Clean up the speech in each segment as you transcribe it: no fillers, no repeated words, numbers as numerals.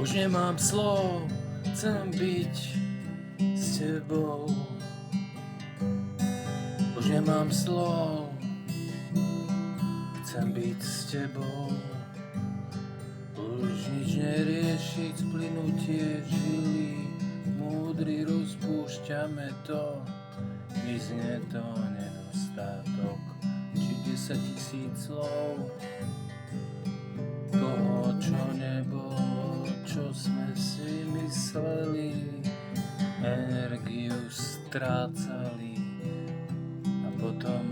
Už nemám slov, chcem byť s tebou. Už nemám slov, chcem byť s tebou. Už nič neriešiť, splynutie žily, múdry rozpúšťame to, mizne to nedostatok, či 10 000 slov toho, čo nebolo, čo sme si mysleli, energiu strácali a potom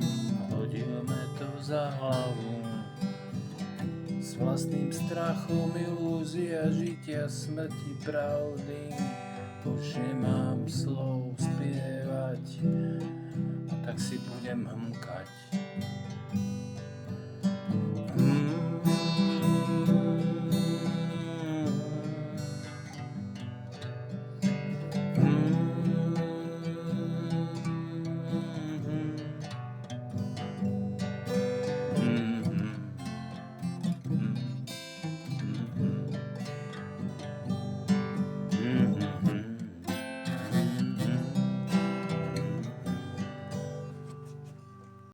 hodíme to za hlavu. S vlastným strachom, ilúzia žitia, smrti, pravdy. Už nemám slov spievať, tak si budem hmkať.